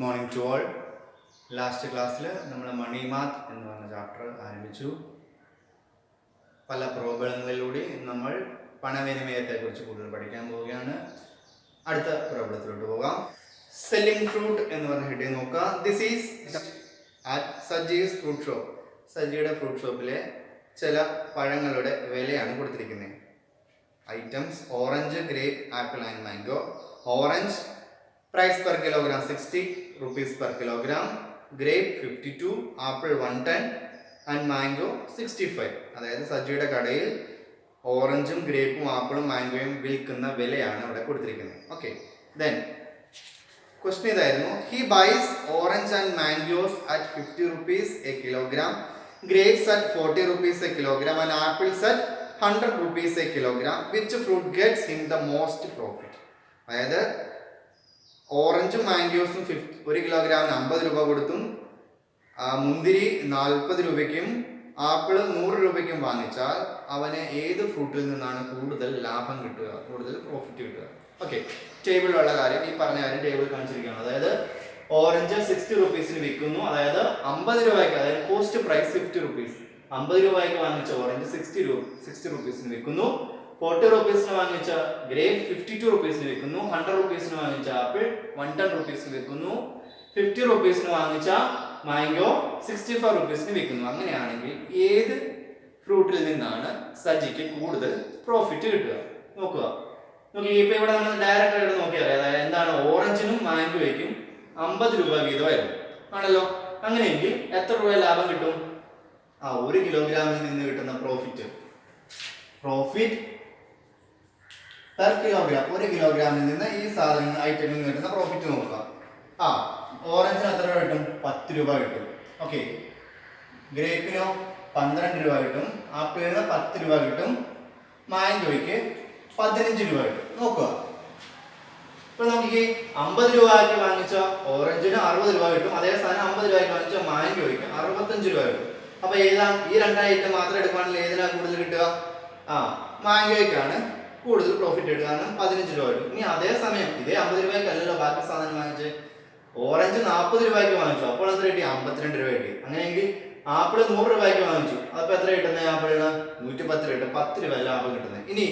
Morning to all. Last ക്ലാസ്സിൽ നമ്മൾ മണി math എന്ന് പറഞ്ഞ ചാപ്റ്റർ ആരംഭിച്ചു. പല പ്രോബ്ലങ്ങളിലൂടെ നമ്മൾ പണവിനിമയത്തെക്കുറിച്ച് കൂടുതൽ പഠിക്കാൻ പോവുകയാണ്. അടുത്ത പ്രോബ്ലത്തിലോട്ട് പോകാം. സെല്ലിംഗ് ഫ്രൂട്ട് എന്ന് പറഞ്ഞ ഹെഡിങ് നോക്കുക. This is at Saji's fruit shop. സജിയുടെ ഫ്രൂട്ട് ഷോപ്പിലെ ചില പഴങ്ങളുടെ വിലയാണ് കൊടുത്തിരിക്കുന്നത്. Items: orange, grape, apple and mango. Orange price per kilogram 60 rupees per kilogram, grape 52, apple 110 and mango 65. അതായത് സജിയുടെ കടയിൽ ഓറഞ്ചും ഗ്രേപ്പും ആപ്പിളും മാംഗോയും വിൽക്കുന്ന വിലയാണ് ഇവിടെ കൊടുത്തിരിക്കുന്നത്. ഓക്കെ, ദെൻ ക്വസ്റ്റ്യൻ ഇതായിരുന്നു: he buys orange and mangoes at 50 rupees a kilogram, grapes at 40 rupees a kilogram and apples at 100 rupees a kilogram. Which fruit gets him the most profit? അതായത് ഓറഞ്ചും മാംഗോസും 1 കിലോഗ്രാമിന് 50 രൂപ കൊടുത്തും മുന്തിരി 40 രൂപയ്ക്കും ആപ്പിൾ 100 രൂപയ്ക്കും വാങ്ങിച്ചാൽ അവന് ഏത് ഫ്രൂട്ടിൽ നിന്നാണ് കൂടുതൽ ലാഭം കിട്ടുക, കൂടുതൽ പ്രോഫിറ്റ് കിട്ടുക? ഓക്കെ, ടേബിളിലുള്ള കാര്യം ഈ പറഞ്ഞ കാര്യം ടേബിൾ കാണിച്ചിരിക്കുകയാണ്. അതായത് ഓറഞ്ച് 60 റുപ്പീസിന് വിൽക്കുന്നു, അതായത് 50 രൂപയ്ക്ക്, അതായത് കോസ്റ്റ് പ്രൈസ് 50 റുപ്പീസ്, 50 രൂപയ്ക്ക് വാങ്ങിച്ച ഓറഞ്ച് 60 റുപ്പീസിന് വിൽക്കുന്നു. 40 റുപ്പീസിന് വാങ്ങിച്ച ഗ്രേപ്പ് 52 റുപ്പീസിന് വിൽക്കുന്നു. 100 റുപ്പീസിന് വാങ്ങിച്ച ആപ്പിൾ 110 റുപ്പീസിന് വിൽക്കുന്നു. 50 റുപ്പീസിന് വാങ്ങിച്ച മാംഗോ 65 റുപ്പീസിന് വിൽക്കുന്നു. അങ്ങനെയാണെങ്കിൽ ഏത് ഫ്രൂട്ടിൽ നിന്നാണ് സജിക്ക് കൂടുതൽ പ്രോഫിറ്റ് കിട്ടുക? നോക്കുക. ഇപ്പൊ ഇവിടെ നമ്മൾ ഡയറക്റ്റ് ആയിട്ട് നോക്കിയാൽ അതായത് എന്താണ്, ഓറഞ്ചിനും മാംഗോയ്ക്കും 50 രൂപ വീതമായിരുന്നു ആണല്ലോ. അങ്ങനെയെങ്കിൽ എത്ര രൂപ ലാഭം കിട്ടും? 1 കിലോഗ്രാമിൽ നിന്ന് കിട്ടുന്ന പ്രോഫിറ്റ് പെർ കിലോഗ്രാം, 1 കിലോഗ്രാമിൽ നിന്ന് ഈ സാധനം ഐറ്റമിൽ നിന്ന് കിട്ടുന്ന പ്രോഫിറ്റ് നോക്കുക. ഓറഞ്ചിന് എത്ര രൂപ കിട്ടും? 10 രൂപ കിട്ടും. ഓക്കെ, ഗ്രേപ്പിനോ 12 രൂപ കിട്ടും. ആപ്പിളിന് 10 രൂപ കിട്ടും. മാംഗോയ്ക്ക് 15 രൂപ കിട്ടും. നോക്കുക. ഇപ്പൊ നമുക്ക് 50 രൂപയ്ക്ക് വാങ്ങിച്ച ഓറഞ്ചിന് 60 രൂപ കിട്ടും. അതേ സാധനം 50 രൂപയ്ക്ക് വാങ്ങിച്ച മാംഗോയ്ക്ക് 65 രൂപ കിട്ടും. അപ്പൊ ഏതാ ഈ രണ്ട് ഐറ്റം മാത്രം എടുക്കുകയാണെങ്കിൽ ഏതിനാ കൂടുതൽ കിട്ടുക? മാംഗോയ്ക്കാണ് കൂടുതൽ പ്രോഫിറ്റ് കിട്ടുക, കാരണം 15 രൂപ കിട്ടും. ഇനി അതേ സമയം ഇതേ 50 രൂപയ്ക്ക് അല്ലല്ലോ ബാക്കി സാധനം വാങ്ങിച്ച്. ഓറഞ്ച് 40 രൂപയ്ക്ക് വാങ്ങിച്ചു, അപ്പോൾ എത്ര കിട്ടി? 52 രൂപ കിട്ടി. അങ്ങനെയെങ്കിൽ ആപ്പിൾ 100 രൂപയ്ക്ക് വാങ്ങിച്ചു, അപ്പൊ എത്ര കിട്ടുന്നത്? ആപ്പിളിന് 110 രൂപ കിട്ടും, 10 രൂപ ലാഭം കിട്ടുന്നത്. ഇനി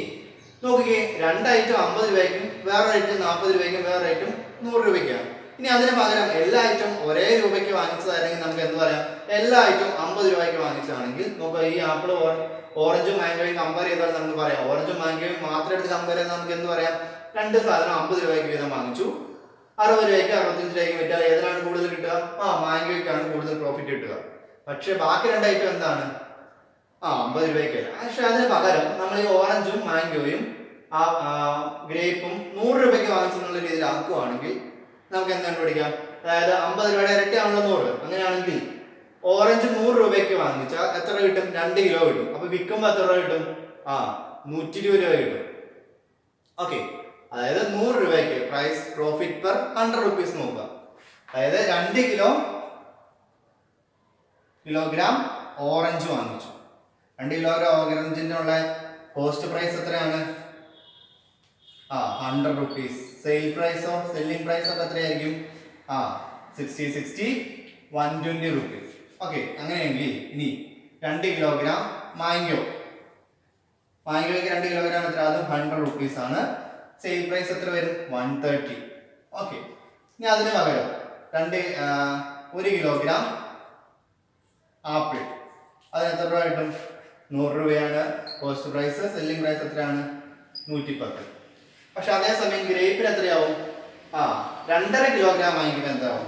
നോക്കിക്കേ, രണ്ട് ഐറ്റം 50 രൂപയ്ക്കും വേറെ ഐറ്റം 40 രൂപയ്ക്കും വേറെ ഐറ്റം 100 രൂപയ്ക്കാണ്. ഇനി അതിന് പകരം എല്ലാ ഐറ്റം ഒരേ രൂപയ്ക്ക് വാങ്ങിച്ചതാണെങ്കിൽ നമുക്ക് എന്ത് പറയാം? എല്ലാ ഐറ്റം 50 രൂപയ്ക്ക് വാങ്ങിച്ചതാണെങ്കിൽ നോക്കുക, ഈ ആപ്പിൾ ഓറഞ്ചും മാംഗോയും കമ്പയർ ചെയ്താൽ നമുക്ക് പറയാം, ഓറഞ്ചും മാംഗോയും മാത്രം എടുത്ത് കമ്പയർ ചെയ്താൽ നമുക്ക് എന്ത് പറയാം? രണ്ട് സാധനം 50 രൂപയ്ക്ക് വീതം വാങ്ങിച്ചു, 60 രൂപയ്ക്ക് 65 രൂപയ്ക്ക് വിറ്റാൽ ഏതിനാണ് കൂടുതൽ കിട്ടുക? മാംഗോയ്ക്കാണ് കൂടുതൽ പ്രോഫിറ്റ് കിട്ടുക. പക്ഷെ ബാക്കി രണ്ട് ഐറ്റം എന്താണ്? 50 രൂപയ്ക്കല്ല. പക്ഷെ അതിന് പകരം നമ്മൾ ഈ ഓറഞ്ചും മാംഗോയും ഗ്രേപ്പും 100 രൂപയ്ക്ക് വാങ്ങിച്ചെന്നുള്ള രീതിയിൽ ആക്കുകയാണെങ്കിൽ നമുക്ക് എന്ത് കണ്ടുപിടിക്കാം? അതായത് 50 രൂപയുടെ ഇരട്ടിയാണല്ലോ 100. അങ്ങനെയാണെങ്കിൽ ഓറഞ്ച് 100 രൂപയ്ക്ക് വാങ്ങിച്ചാൽ എത്ര കിട്ടും? 2 കിലോ കിട്ടും. അപ്പൊ വിൽക്കുമ്പോൾ എത്ര രൂപ കിട്ടും? 120 രൂപ കിട്ടും. ഓക്കെ, അതായത് 100 രൂപയ്ക്ക് പ്രൈസ് പ്രോഫിറ്റ് പെർ 100 റുപ്പീസ് നോക്കുക. അതായത് 2 കിലോഗ്രാം ഓറഞ്ച് വാങ്ങിച്ചു. 2 കിലോഗ്രാം ഓറഞ്ചിന്റെ ഉള്ള കോസ്റ്റ് പ്രൈസ് എത്രയാണ്? 100 റുപ്പീസ്. സെയിൽ പ്രൈസോ സെല്ലിംഗ് പ്രൈസോ എത്രയായിരിക്കും? 60 120 റുപ്പീസ്. ഓക്കെ, അങ്ങനെയെങ്കിൽ ഇനി 2 കിലോഗ്രാം മാംഗോയ്ക്ക് 2 കിലോഗ്രാം എത്ര? അത് 100 റുപ്പീസ് ആണ്. സെയിൽ പ്രൈസ് എത്ര വരും? 130. ഓക്കെ, ഇനി അതിന് പകരം 1 കിലോഗ്രാം ആപ്പിൾ, അതിന് എത്ര രൂപ കിട്ടും? 100 രൂപയാണ് കോസ്റ്റ് പ്രൈസ്. സെല്ലിംഗ് പ്രൈസ് എത്രയാണ്? 110. പക്ഷെ അതേസമയം ഗ്രേപ്പിന് എത്രയാവും? 2.5 കിലോഗ്രാം വാങ്ങിക്കുമ്പോൾ എന്താവും?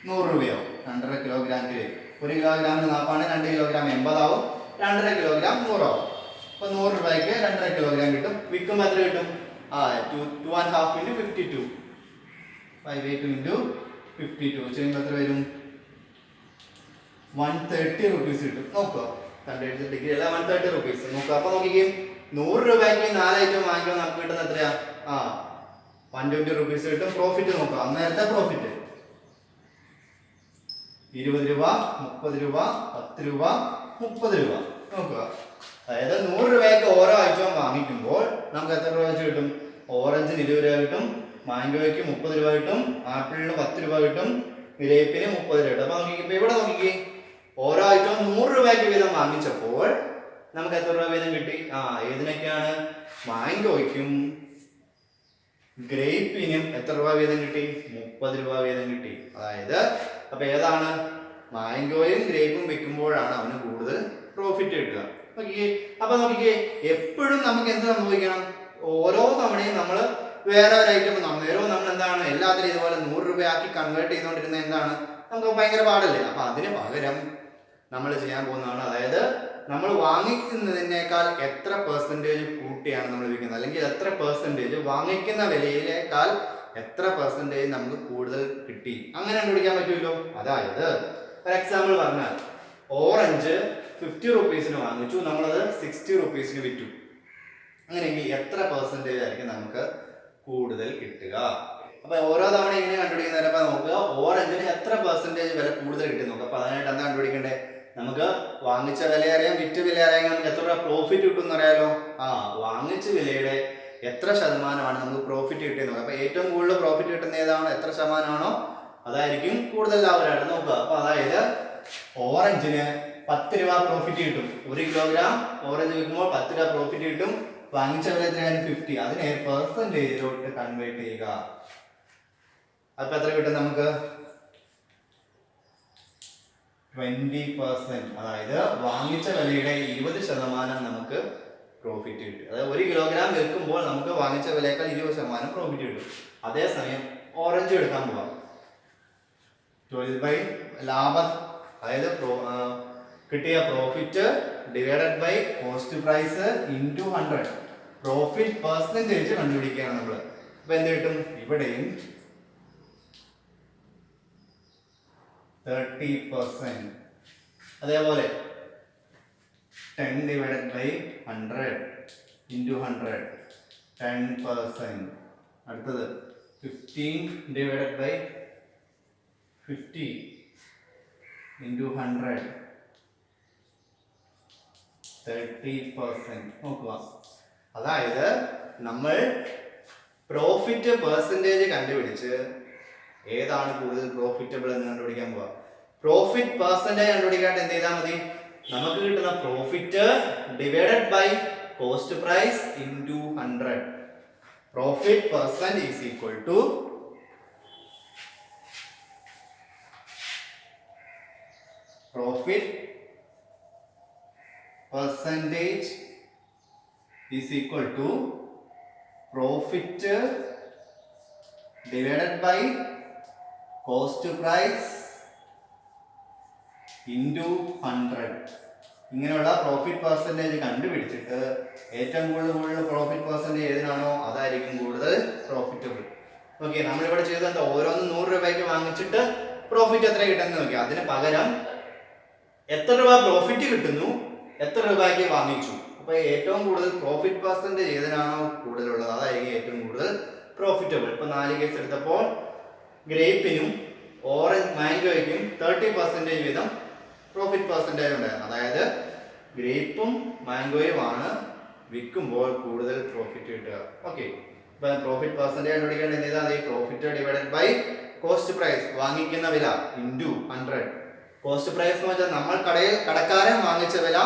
100 രൂപയാവും. 2.5 കിലോഗ്രാം ഗ്രേപ്പ്. 1 കിലോഗ്രാമിന് 40, 2 കിലോഗ്രാം 80 ആവും. 2.5 കിലോഗ്രാം 100 ആവും. അപ്പൊ 100 രൂപയ്ക്ക് 2.5 കിലോഗ്രാം കിട്ടും. വിൽക്കുമ്പോൾ എത്ര കിട്ടും? 2.5 into 52, 582 into 52 ചെയ്യുമ്പോൾ എത്ര വരും? 130 റുപ്പീസ് കിട്ടും. നോക്കുക, 180 ഡിഗ്രി അല്ല, 130 റുപ്പീസ് നോക്കുക. അപ്പൊ നോക്കിക്കും, 100 രൂപയ്ക്ക് 4 ഐറ്റം വാങ്ങിക്കുമ്പോൾ നമുക്ക് കിട്ടുന്ന എത്രയാ? 120 റുപ്പീസ് കിട്ടും. പ്രോഫിറ്റ് നോക്കുക, അന്നേരത്തെ പ്രോഫിറ്റ് 20 രൂപ, 30 രൂപ, 10 രൂപ, 30 രൂപ. നോക്കുക, അതായത് 100 രൂപയ്ക്ക് ഓരോ ഐറ്റം വാങ്ങിക്കുമ്പോൾ നമുക്ക് എത്ര രൂപ വെച്ച് കിട്ടും? ഓറഞ്ചിന് 20 രൂപ കിട്ടും, മാംഗോയ്ക്ക് 30 രൂപ കിട്ടും, ആപ്പിളിന് 10 രൂപ കിട്ടും, ഗ്രേപ്പിന് 30 രൂപ കിട്ടും. അപ്പൊ ഇപ്പൊ ഇവിടെ നോക്കിക്കേ, ഓരോ ഐറ്റവും 100 രൂപയ്ക്ക് വീതം വാങ്ങിച്ചപ്പോൾ നമുക്ക് എത്ര രൂപ വീതം കിട്ടി? ഏതിനൊക്കെയാണ്? മാംഗോയ്ക്കും ഗ്രേപ്പിനും എത്ര രൂപ വീതം കിട്ടി? 30 രൂപ വീതം കിട്ടി. അതായത് അപ്പൊ ഏതാണ്? മാംഗോയും ഗ്രേപ്പും വെക്കുമ്പോഴാണ് അവന് കൂടുതൽ പ്രോഫിറ്റ് കിട്ടുക. നോക്കിക്കേ, അപ്പൊ നോക്കിക്കേ, എപ്പോഴും നമുക്ക് എന്ത് സംഭവിക്കണം? ഓരോ തവണയും നമ്മൾ വേറെ ഒരു ഐറ്റം നമ്മൾ എന്താണ് എല്ലാത്തിനും ഇതുപോലെ 100 രൂപയാക്കി കൺവേർട്ട് ചെയ്തുകൊണ്ടിരുന്നത് എന്താണ്? നമുക്ക് ഭയങ്കര പാടല്ലേ? അപ്പൊ അതിന് പകരം നമ്മൾ ചെയ്യാൻ പോകുന്നതാണ്, അതായത് നമ്മൾ വാങ്ങിക്കുന്നതിനേക്കാൾ എത്ര പെർസെൻറ്റേജ് കൂട്ടിയാണ് നമ്മൾ വിൽക്കുന്നത്, അല്ലെങ്കിൽ എത്ര പെർസെൻറ്റേജ് വാങ്ങിക്കുന്ന വിലയിലേക്കാൾ എത്ര പെർസെൻറ്റേജ് നമുക്ക് കൂടുതൽ കിട്ടി, അങ്ങനെ കണ്ടുപിടിക്കാൻ പറ്റുമല്ലോ. അതായത് ഒരു എക്സാമ്പിൾ പറഞ്ഞാൽ, ഓറഞ്ച് 50 റുപ്പീസിന് വാങ്ങിച്ചു, നമ്മളത് 60 റുപ്പീസിന് വിറ്റു. അങ്ങനെയെങ്കിൽ എത്ര പെർസെൻറ്റേജ് ആയിരിക്കും നമുക്ക് കൂടുതൽ കിട്ടുക? അപ്പൊ ഓരോ തവണ ഇങ്ങനെ കണ്ടുപിടിക്കുന്നവരെ നോക്കുക, ഓറഞ്ചിന് എത്ര പെർസെൻറ്റേജ് വില കൂടുതൽ കിട്ടി നോക്കുക. അപ്പൊ അതിനായിട്ട് എന്താ കണ്ടുപിടിക്കേണ്ടത്? നമുക്ക് വാങ്ങിച്ച വില അറിയാം, വിറ്റ് വില അറിയാം, നമുക്ക് എത്ര രൂപ പ്രോഫിറ്റ് കിട്ടും എന്ന് അറിയാലോ. വാങ്ങിച്ച വിലയുടെ എത്ര ശതമാനമാണ് നമുക്ക് പ്രോഫിറ്റ് കിട്ടിയത് നോക്കുക. അപ്പൊ ഏറ്റവും കൂടുതൽ പ്രോഫിറ്റ് കിട്ടുന്ന ഏതാണോ, എത്ര ശതമാനമാണോ, അതായിരിക്കും കൂടുതൽ ലാഭമായിട്ട് നോക്കുക. അപ്പൊ അതായത് ഓറഞ്ചിന് 10 രൂപ പ്രോഫിറ്റ് കിട്ടും, 1 കിലോഗ്രാം ഓറഞ്ച് വിൽക്കുമ്പോൾ 10 രൂപ പ്രോഫിറ്റ് കിട്ടും. വാങ്ങിച്ച വില എത്രയാണ്? 50. അതിനെ പെർസെൻറ്റേജിലോട്ട് കൺവേർട്ട് ചെയ്യുക. അപ്പൊ എത്ര കിട്ടും നമുക്ക്? 20%. അതായത് വാങ്ങിച്ച വിലയുടെ 20% നമുക്ക് പ്രോഫിറ്റ് കിട്ടും. അതായത് 1 കിലോഗ്രാം വിൽക്കുമ്പോൾ നമുക്ക് വാങ്ങിച്ച വിലയേക്കാൾ 20% പ്രോഫിറ്റ് കിട്ടും. അതേസമയം ഓറഞ്ച് എടുക്കാൻ പോവാം, 12 ലാഭം, അതായത് കിട്ടിയ profit divided by cost price into 100. Profit percentage കണ്ടുപിടിക്കുകയാണ് നമ്മൾ. അപ്പൊ എന്ത് കിട്ടും? ഇവിടെയും 30%. അതേപോലെ 10 ഡിവൈഡഡ് ബൈ 100 ഇൻറ്റു 100, 10%. അടുത്തത് 15 ഡിവൈഡഡ് ബൈ 50 ഇൻറ്റു 100, 30%. നോക്കുക, അതായത് നമ്മൾ പ്രോഫിറ്റ് പെർസെൻറ്റേജ് കണ്ടുപിടിച്ച് ഏതാണ് കൂടുതൽ പ്രോഫിറ്റബിൾ എന്ന് കണ്ടുപിടിക്കാൻ പോവാ. പ്രോഫിറ്റ് പെർസെൻറ്റേജ് കണ്ടുപിടിക്കാണ്ട് എന്ത് ചെയ്താൽ മതി? നമുക്ക് കിട്ടുന്ന profit divided by cost price into 100. Profit percent is equal to profit percentage is equal to profit divided by cost price into 100. ഇങ്ങനെയുള്ള പ്രോഫിറ്റ് പെർസെൻറ്റേജ് കണ്ടുപിടിച്ചിട്ട് ഏറ്റവും കൂടുതൽ പ്രോഫിറ്റ് പെർസെൻറ്റേജ് ഏതിനാണോ അതായിരിക്കും കൂടുതൽ പ്രോഫിറ്റബിൾ. ഓക്കെ, നമ്മളിവിടെ ചെയ്തത് ഓരോന്നും 100 രൂപയ്ക്ക് വാങ്ങിച്ചിട്ട് പ്രോഫിറ്റ് എത്ര കിട്ടുന്നത് നോക്കി. അതിന് പകരം എത്ര രൂപ പ്രോഫിറ്റ് കിട്ടുന്നു, എത്ര രൂപയ്ക്ക് വാങ്ങിച്ചു. അപ്പൊ ഏറ്റവും കൂടുതൽ പ്രോഫിറ്റ് പെർസെൻറ്റേജ് ഏതിനാണോ കൂടുതലുള്ളത് അതായിരിക്കും ഏറ്റവും കൂടുതൽ പ്രോഫിറ്റബിൾ. ഇപ്പൊ 4 കേസ് എടുത്തപ്പോൾ ഗ്രേപ്പിനും മാംഗോയ്ക്കും 30% വീതം പ്രോഫിറ്റ് പെർസെൻറ്റേജ് ഉണ്ട്. അതായത് ഗ്രേപ്പും മാംഗോയുമാണ് വിൽക്കുമ്പോൾ കൂടുതൽ പ്രോഫിറ്റ് കിട്ടുക. ഓക്കെ, ഇപ്പൊ പ്രോഫിറ്റ് പെർസെൻറ്റേജ് കണ്ടുപിടിക്കേണ്ടത് എന്ത് ചെയ്താൽ profit divided by cost price, വാങ്ങിക്കുന്ന വില ഇൻറ്റു 100. കോസ്റ്റ് പ്രൈസ് എന്ന് വെച്ചാൽ നമ്മൾ കടക്കാരൻ വാങ്ങിച്ച വില,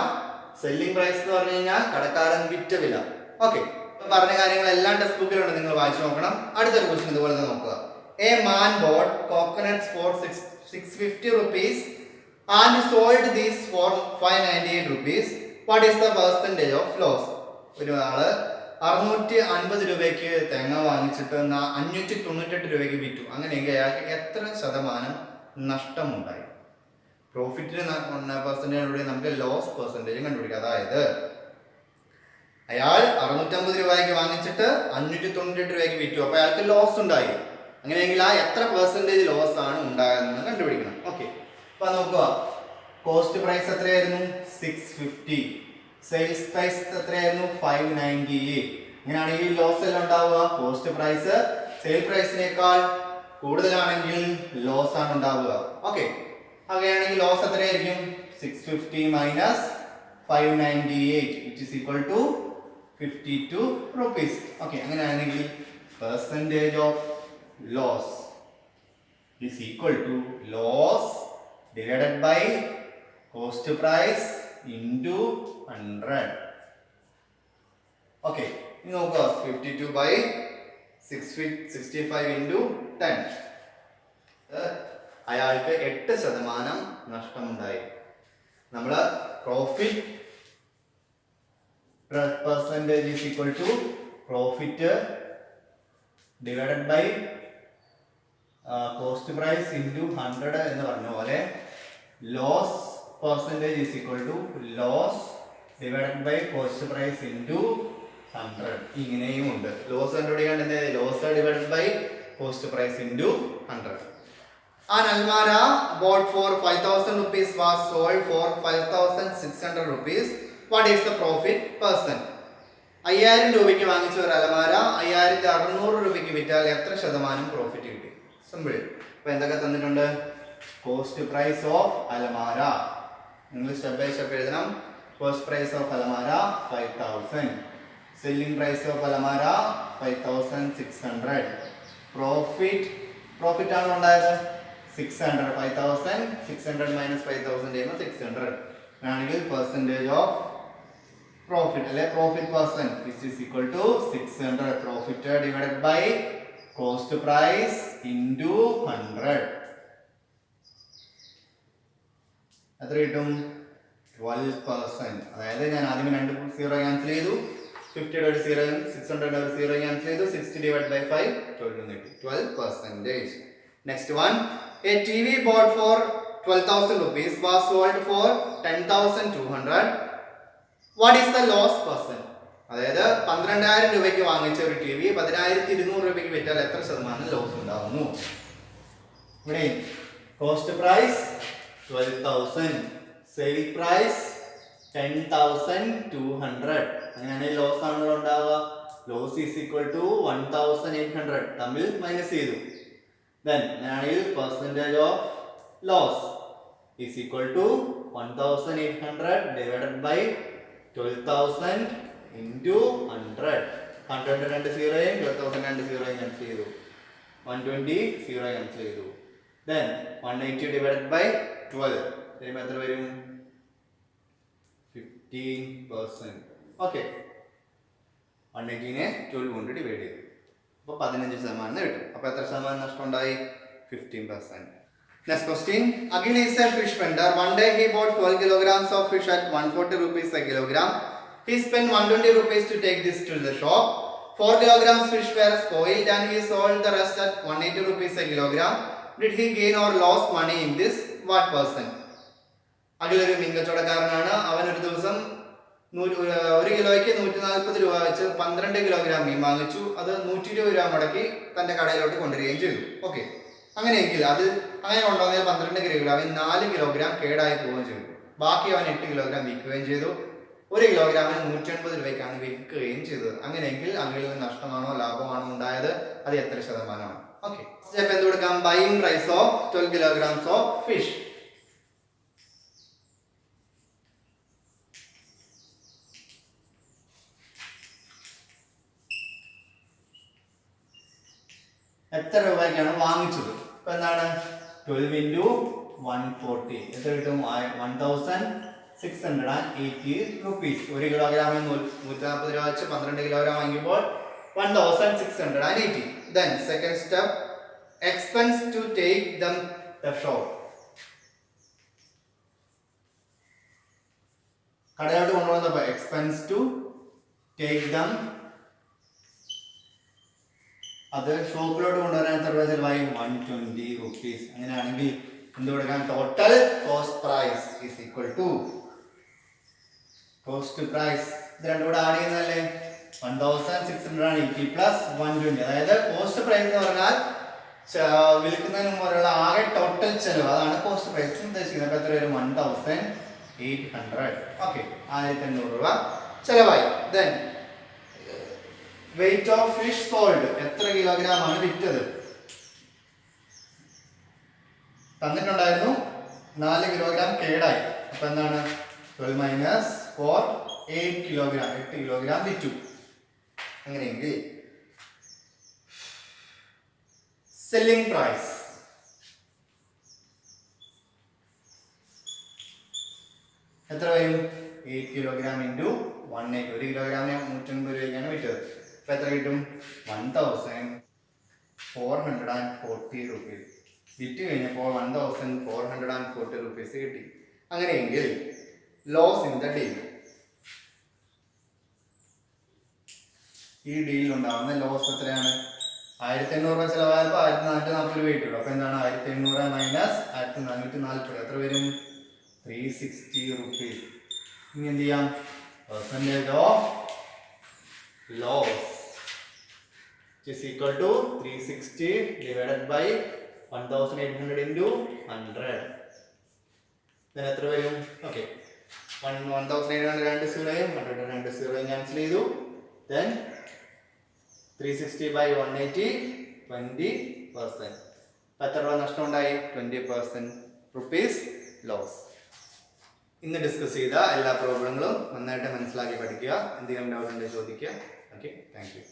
സെല്ലിംഗ് പ്രൈസ് എന്ന് പറഞ്ഞു കഴിഞ്ഞാൽ കടക്കാരൻ വിറ്റ വില. ഓക്കെ, പറഞ്ഞ കാര്യങ്ങളെല്ലാം ടെക്സ്റ്റ് ബുക്കിലുണ്ട്, നിങ്ങൾ വായിച്ചു നോക്കണം. അടുത്തൊരു ക്വസ്റ്റ്യൻ ഇതുപോലെ നോക്കുക. A man bought coconuts for 650 rupees and sold these for 598 rupees. What is the percentage of loss? ഒരാള് 650 രൂപയ്ക്ക് തേങ്ങ വാങ്ങിച്ചിട്ട് 598 രൂപയ്ക്ക് വിറ്റു. അങ്ങനെയെങ്കിൽ അയാൾക്ക് എത്ര ശതമാനം നഷ്ടമുണ്ടായി? പ്രോഫിറ്റിന് 1% നമുക്ക് ലോസ് പെർസെൻറ്റേജ് കണ്ടുപിടിക്കാം. അതായത് അയാൾ 650 രൂപയ്ക്ക് വാങ്ങിച്ചിട്ട് 598 രൂപയ്ക്ക് വിറ്റു, അപ്പൊ അയാൾക്ക് ലോസ് ഉണ്ടായി. അങ്ങനെയെങ്കിൽ ആ എത്ര പെർസെൻറ്റേജ് ലോസ് ആണ് ഉണ്ടാകുന്നത് കണ്ടുപിടിക്കണം. ഓക്കെ, അപ്പൊ നോക്കുക, കോസ്റ്റ് പ്രൈസ് എത്രയായിരുന്നു? 650. സെയിൽസ് പ്രൈസ് എത്രയായിരുന്നു? 598. ഇങ്ങനെയാണെങ്കിൽ ലോസ് എല്ലാം ഉണ്ടാവുക. കോസ്റ്റ് പ്രൈസ് സെയിൽ പ്രൈസിനേക്കാൾ കൂടുതലാണെങ്കിൽ ലോസ് ആണ് ഉണ്ടാവുക. ഓക്കെ, അങ്ങനെയാണെങ്കിൽ ലോസ് എത്രയായിരിക്കും? 650 minus 598 which is equal to 52 rupees. Okay, അങ്ങനെയാണെങ്കിൽ percentage of loss is equal to loss divided by cost price into 100. Okay, ഇനി നോക്കുക 52 by 65 into 10. അയാൾക്ക് 8% നഷ്ടമുണ്ടായി. നമ്മൾ profit percentage is equal to profit divided by cost price into 100 എന്ന് പറഞ്ഞ പോലെ loss percentage is equal to loss divided by cost price into 100. ഇങ്ങനെയും ഉണ്ട്. Loss കണ്ടുപിടിക്കാൻ എന്ത് loss divided by cost price into 100. An almara bought for 5,000 rupees was sold for 5,600 rupees. What is the profit percent? 5000 രൂപയ്ക്ക് വാങ്ങിച്ച ഒരു അലമാര 5600 രൂപയ്ക്ക് വിറ്റാൽ എത്ര ശതമാനം പ്രോഫിറ്റ് കിട്ടി? സിമ്പിൾ. അപ്പോൾ എന്തൊക്കെ തന്നിട്ടുണ്ട്? കോസ്റ്റ് പ്രൈസ് ഓഫ് അലമാര നിങ്ങൾ സ്റ്റെപ്പ് ബൈ സ്റ്റെപ്പ് എഴുതണം. കോസ്റ്റ് പ്രൈസ് ഓഫ് അലമാര 5000, സെല്ലിംഗ് പ്രൈസ് ഓഫ് അലമാര 5600, പ്രോഫിറ്റ് ആണ് ഉണ്ടായത് 600. 5600 മൈനസ് 5000 ചെയ്യുമ്പോൾ 600 ആണെങ്കിൽ പെർസെൻറ്റേജ് ഓഫ് profit അല്ലെ profit percent which is equal to 600. profit divided by cost price into 100 എത്ര കിട്ടും? 12%. അതായത് ഞാൻ ആദ്യം 2 0 ക്യാൻസൽ ചെയ്തു, 50 ഒരു 0, 600 ഒരു 0 ക്യാൻസൽ ചെയ്തു, 60 divided by 5 12 കിട്ടി. 12%. Next one, a TV bought for 12,000 rupees was sold for 10,200. What is the loss percent? അതായത് 12,000 രൂപയ്ക്ക് വാങ്ങിച്ച ഒരു ടി വി 11,200 രൂപയ്ക്ക് വിറ്റാൽ എത്ര ശതമാനം ലോസ് ഉണ്ടാകുന്നു? ഇവിടെ കോസ്റ്റ് പ്രൈസ് 12,000, സെയിൽ പ്രൈസ് 10,200. അങ്ങനെയാണെങ്കിൽ ലോസ് ആണല്ലോ ഉണ്ടാവുക. ലോസ് ഈസ് ഈക്വൽ ടു 1,800 തമ്മിൽ മൈനസ് ചെയ്തു. Then അങ്ങനെയാണെങ്കിൽ percentage of loss is equal to 1,800 divided by 12,000 into 100. 100 2 0യും 12,000 2 0യും ക്യാൻസൽ ചെയ്തു. 120 0 ക്യാൻസൽ ചെയ്തു. Then 180 divided by 12 ചെയ്യുമ്പോൾ എത്ര വരും? 15%. ഓക്കെ, 180നെ 12 കൊണ്ട് ഡിവൈഡ് ചെയ്തു. അപ്പോൾ 15% കിട്ടും. അപ്പോൾ എത്ര ശതമാനം നഷ്ടം ഉണ്ടായി? 15%. Next question. Akhil is a fish vendor. One day he bought 12 kilograms of fish at 140 rupees a kilogram. He spent 120 rupees to take this to the shop. 4 kilograms fish were spoiled and he sold the rest at 180 rupees a kilogram. Did he gain or lost money in this? What percent? Akhil ഒരു മീൻ കച്ചവടക്കാരനാണ്. അവൻ ഒരു ദിവസം 1 കിലോയ്ക്ക് 140 രൂപ വെച്ച് 12 kilogram മീൻ വാങ്ങിച്ചു. അത് 120 രൂപ മുടക്കി തന്റെ കടയിലോട്ട് കൊണ്ടുവരികയും ചെയ്തു. ഓക്കെ, അങ്ങനെയെങ്കിൽ അത് അങ്ങനെ കൊണ്ടുവന്നതിൽ 12 കിലോഗ്രാമിൽ 4 കിലോഗ്രാം കേടായി പോവുകയും ചെയ്തു. ബാക്കി അവൻ 8 കിലോഗ്രാം വിൽക്കുകയും ചെയ്തു. 1 കിലോഗ്രാമിന് 180 രൂപയ്ക്കാണ് വിൽക്കുകയും ചെയ്തത്. അങ്ങനെയെങ്കിൽ അഖിലിന് നഷ്ടമാണോ ലാഭമാണോ ഉണ്ടായത്? അത് എത്ര ശതമാനമാണ്? ഓക്കെ, സ്റ്റെപ്പ് എന്ത് കൊടുക്കാം? Buying price of 12 kilograms of fish. എത്ര രൂപയ്ക്കാണ് വാങ്ങിച്ചത്? ഇപ്പൊ എന്താണ്? 12 into 140 എത്ര കിട്ടും? 1,680 rupees. 1 കിലോഗ്രാമിൽ 140 രൂപ വെച്ച് 12 കിലോഗ്രാം വാങ്ങിക്കുമ്പോൾ 1,680. Then second step, expense to take them the shop. കടയിലോട്ട് കൊണ്ടുവന്നപ്പോൾ expense to take them, അത് ഷോപ്പിലോട്ട് കൊണ്ടുവരാൻ എത്ര രൂപ ചിലവായി? 120 rupees. അങ്ങനെയാണെങ്കിൽ എന്ത് കൊടുക്കാം? Total cost price is equal to cost price. ഇത് രണ്ടും കൂടെ ആഡ് ചെയ്യുന്നതല്ലേ? 1,680 പ്ലസ് 120. അതായത് കോസ്റ്റ് പ്രൈസ് എന്ന് പറഞ്ഞാൽ വിൽക്കുന്നതിന് മുമ്പുള്ള ആകെ ടോട്ടൽ ചെലവ്, അതാണ് കോസ്റ്റ് പ്രൈസ് ഉദ്ദേശിക്കുന്നത്. അപ്പോൾ എത്ര വരും? 1,800. ഓക്കെ, 1,800 രൂപ ചെലവായി. Then weight of fish sold, എത്ര കിലോഗ്രാം ആണ് വിറ്റത്? തന്നിട്ടുണ്ടായിരുന്നു 4 കിലോഗ്രാം കേടായി. അപ്പൊ എന്താണ്? 12 മൈനസ് 4 8 കിലോഗ്രാം, 8 കിലോഗ്രാം വിറ്റു. അങ്ങനെയെങ്കിൽ സെല്ലിംഗ് പ്രൈസ് എത്ര വരും? 8 കിലോഗ്രാം ഇൻറ്റു 180. 1 കിലോഗ്രാമിന് 150 രൂപയ്ക്കാണ് വിറ്റത്. അപ്പോൾ എത്ര കിട്ടും? 1440 റുപ്പീസ്. വിറ്റ് കഴിഞ്ഞപ്പോൾ 1440 റുപ്പീസ് കിട്ടി. അങ്ങനെയെങ്കിൽ ലോസ് ഇൻ ദ ഡീൽ, ഈ ഡീലിൽ ഉണ്ടാകുന്ന ലോസ് എത്രയാണ്? 1800 രൂപ ചിലവായപ്പോൾ 1440 രൂപ കിട്ടുള്ളൂ. അപ്പോൾ എന്താണ് 1800 മൈനസ് 1440 എത്ര വരും? 360 റുപ്പീസ്. ഇനി എന്ത് ചെയ്യാം? Percentage of loss is equal to 360 divided by 1800 into 100. Then എത്ര വരും? ഓക്കെ, 1800 രണ്ട് സീറോയും 100 രണ്ട് സീറോയും ക്യാൻസൽ ചെയ്തു. Then 360 by 180 20%. എത്ര രൂപ നഷ്ടം ഉണ്ടായി? 20% റുപ്പീസ് ലോസ്. ഇന്ന് ഡിസ്കസ് ചെയ്ത എല്ലാ പ്രോബ്ലങ്ങളും നന്നായിട്ട് മനസ്സിലാക്കി പഠിക്കുക. എന്തെങ്കിലും ഡൗട്ട് ഉണ്ടെങ്കിൽ ചോദിക്കുക. Okay, thank you.